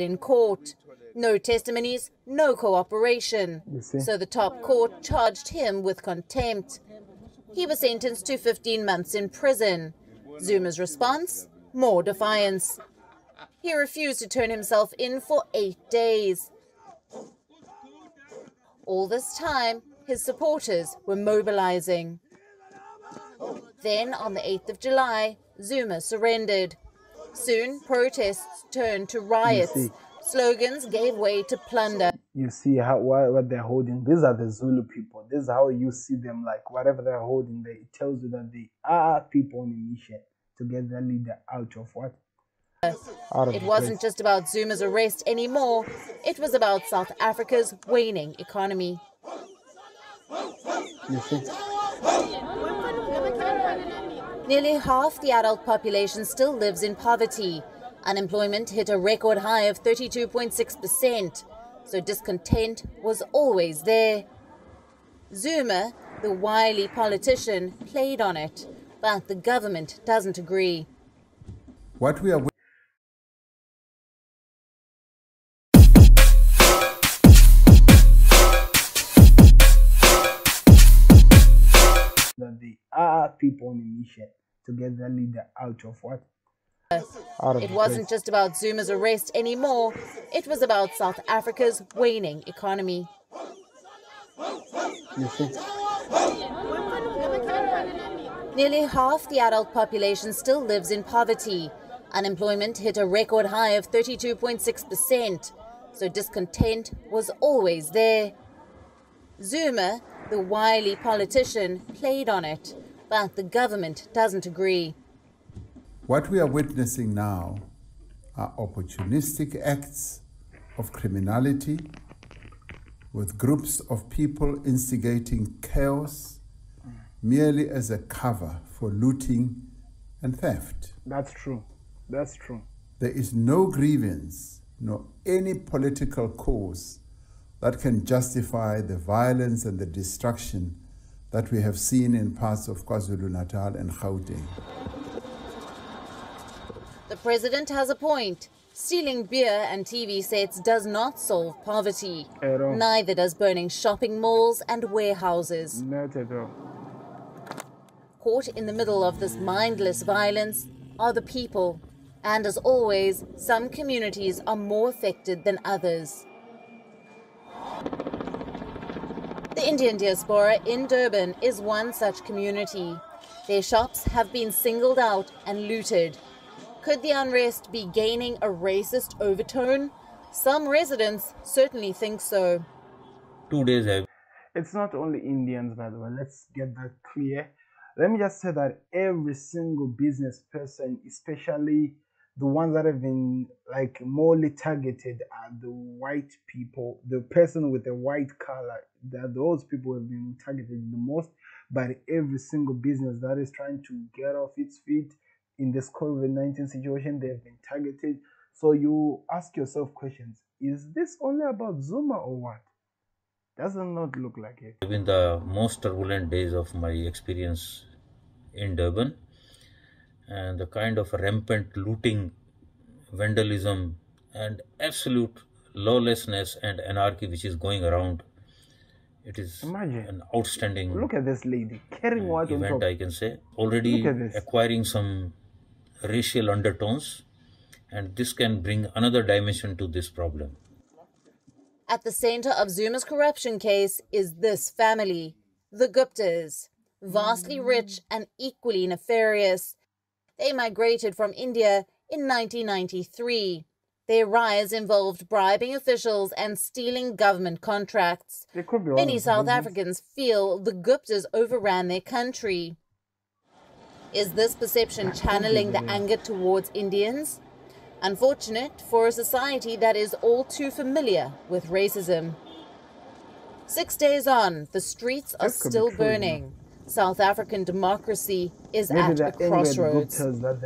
in court. No testimonies, no cooperation. So the top court charged him with contempt. He was sentenced to 15 months in prison. Zuma's response? More defiance. He refused to turn himself in for 8 days. All this time, his supporters were mobilizing. Then, on the 8th of July, Zuma surrendered. Soon, protests turned to riots. Slogans gave way to plunder. You see what they're holding. These are the Zulu people. This is how you see them, like whatever they're holding, it tells you that they are people on a mission to get their leader out of what? It wasn't just about Zuma's arrest anymore. It was about South Africa's waning economy. You see? Nearly half the adult population still lives in poverty. Unemployment hit a record high of 32.6%, so discontent was always there. Zuma, the wily politician, played on it, but the government doesn't agree. What we are that they are people on a mission to get their leader out of what? It wasn't just about Zuma's arrest anymore. It was about South Africa's waning economy. You see? Nearly half the adult population still lives in poverty. Unemployment hit a record high of 32.6%, so discontent was always there. Zuma, the wily politician, played on it, but the government doesn't agree. What we are witnessing now are opportunistic acts of criminality with groups of people instigating chaos merely as a cover for looting and theft. That's true. That's true. There is no grievance nor any political cause that can justify the violence and the destruction that we have seen in parts of KwaZulu-Natal and Gauteng. The president has a point. Stealing beer and TV sets does not solve poverty. Neither does burning shopping malls and warehouses. Not at all. Caught in the middle of this mindless violence are the people. And as always, some communities are more affected than others. The Indian diaspora in Durban is one such community. Their shops have been singled out and looted. Could the unrest be gaining a racist overtone? Some residents certainly think so. 2 days ago. It's not only Indians, by the way. Let's get that clear. Let me just say that every single business person, especially the ones that have been like morely targeted, are the white people. The person with a white color, those people have been targeted the most. But every single business that is trying to get off its feet in this COVID-19 situation, they have been targeted. So you ask yourself questions. Is this only about Zuma or what? Doesn't not look like it. It's been the most turbulent days of my experience in Durban. And the kind of rampant looting, vandalism, and absolute lawlessness and anarchy which is going around. It is an outstanding Look at this lady carrying what on event, top. I can say. Already acquiring some racial undertones, and this can bring another dimension to this problem. At the center of Zuma's corruption case is this family, the Guptas, vastly rich and equally nefarious. They migrated from India in 1993. Their rise involved bribing officials and stealing government contracts. Many South Africans feel the Guptas overran their country. Is this perception channeling the anger towards Indians? Unfortunate for a society that is all too familiar with racism. 6 days on, the streets are still burning. South African democracy is at a crossroads.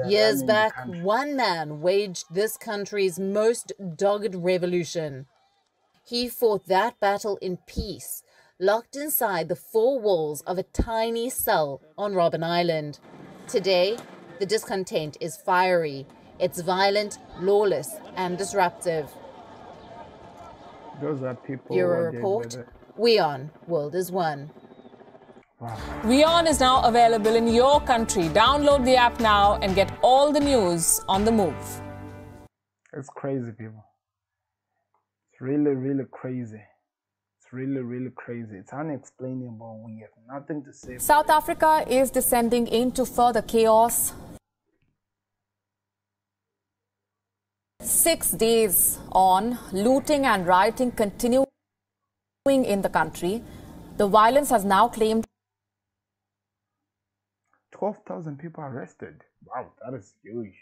Years back, one man waged this country's most dogged revolution. He fought that battle in peace, locked inside the four walls of a tiny cell on Robben Island. Today, the discontent is fiery. It's violent, lawless, and disruptive. Those are people. Bureau Report. WION, World is One. Wow. WION is now available in your country. Download the app now and get all the news on the move. It's crazy, people. It's really, really crazy. It's really, really crazy. It's unexplainable. We have nothing to say. South Africa is descending into further chaos. 6 days on, looting and rioting continuing in the country. The violence has now claimed 12,000 people arrested. Wow, that is huge.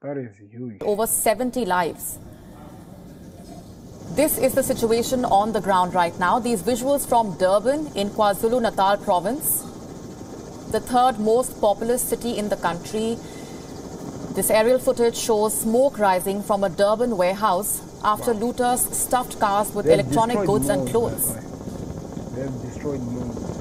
That is huge. Over 70 lives. This is the situation on the ground right now. These visuals from Durban in KwaZulu-Natal province, the third most populous city in the country. This aerial footage shows smoke rising from a Durban warehouse after looters stuffed cars with electronic goods and clothes. They've destroyed malls.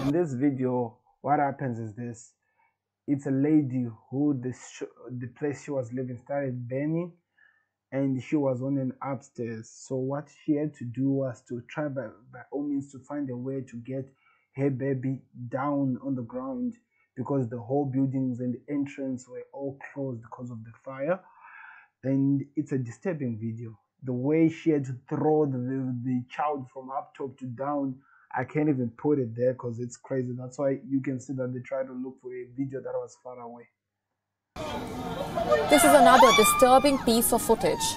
In this video, what happens is this. It's a lady who the place she was living started burning, and she was on an upstairs. So what she had to do was to try by all means to find a way to get her baby down on the ground, because the whole buildings and the entrance were all closed because of the fire. And it's a disturbing video. The way she had to throw the child from up top to down, I can't even put it there because it's crazy. That's why you can see that they try to look for a video that was far away. This is another disturbing piece of footage.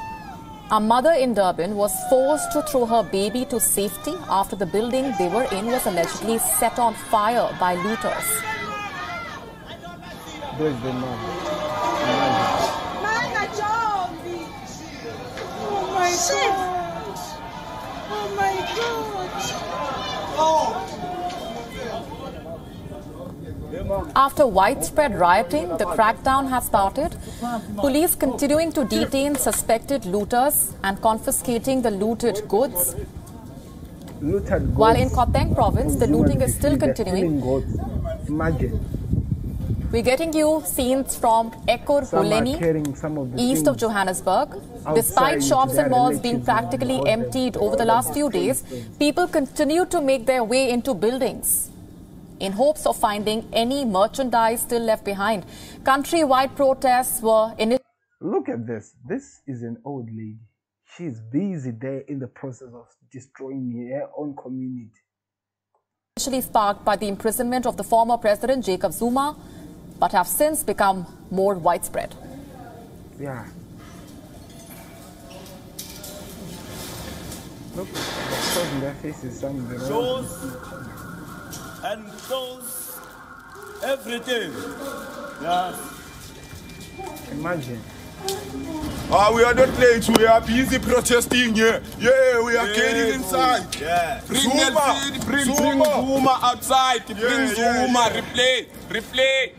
A mother in Durban was forced to throw her baby to safety after the building they were in was allegedly set on fire by looters. There's the mom. Oh my God! Oh my God! After widespread rioting, the crackdown has started. Police continuing to detain suspected looters and confiscating the looted goods. While in Gauteng province, the looting is still continuing. Imagine. We're getting you scenes from Ekor Huleni, east of Johannesburg. Despite shops and malls being practically emptied over the last few days, people continue to make their way into buildings in hopes of finding any merchandise still left behind. Countrywide protests were initiated. Look at this. This is an old lady. She's busy there in the process of destroying her own community. Initially sparked by the imprisonment of the former president Jacob Zuma, but have since become more widespread. Yeah. Look, in their faces, some of the shows and clothes, everything. Yeah. Imagine. We are not late, we are busy protesting here. Yeah, we are getting inside. Yeah. Bring Zuma, bring Zuma outside. Bring Zuma, replay.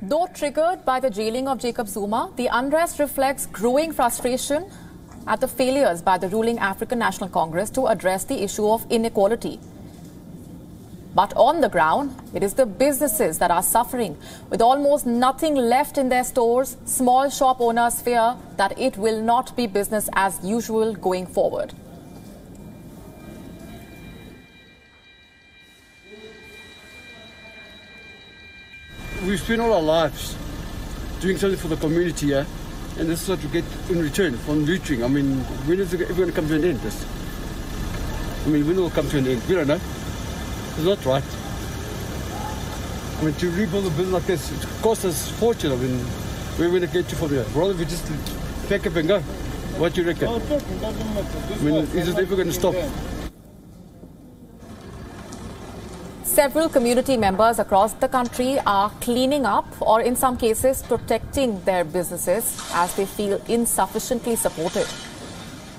Though triggered by the jailing of Jacob Zuma, the unrest reflects growing frustration at the failures by the ruling African National Congress to address the issue of inequality. But on the ground, it is the businesses that are suffering. With almost nothing left in their stores, small shop owners fear that it will not be business as usual going forward. We spend all our lives doing something for the community, yeah? And this is what we get in return from looting. I mean, when is it ever going to come to an end? This? I mean, when will it come to an end? We don't know. It's not right. I mean, to rebuild a building like this, it costs us a fortune. I mean, where are we going to get to from here? Rather, we just pack up and go. What do you reckon? I mean, is it ever going to stop? Several community members across the country are cleaning up or in some cases protecting their businesses as they feel insufficiently supported.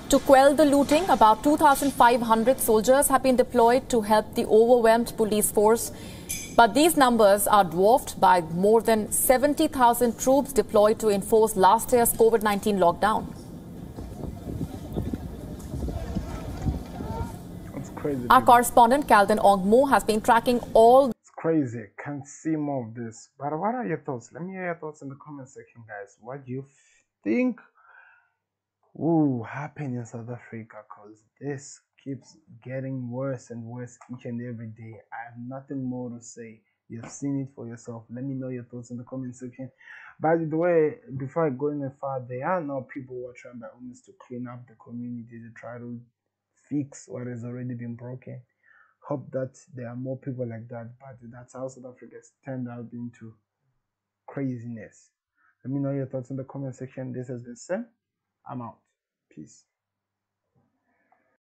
To quell the looting, about 2,500 soldiers have been deployed to help the overwhelmed police force. But these numbers are dwarfed by more than 70,000 troops deployed to enforce last year's COVID-19 lockdown. crazy. Our people. correspondent Calvin Ongmo has been tracking all. It's crazy. Can't see more of this. But what are your thoughts? Let me hear your thoughts in the comment section, guys. What do you think will happen in South Africa? Because this keeps getting worse and worse each and every day. I have nothing more to say. You've seen it for yourself. Let me know your thoughts in the comment section. By the way, before I go any further, there are now people who are trying by all means to clean up the community, to try to fix what has already been broken. Hope that there are more people like that, but that's how South Africa has turned out into craziness. Let me know your thoughts in the comment section. This has been Sam. I'm out. Peace.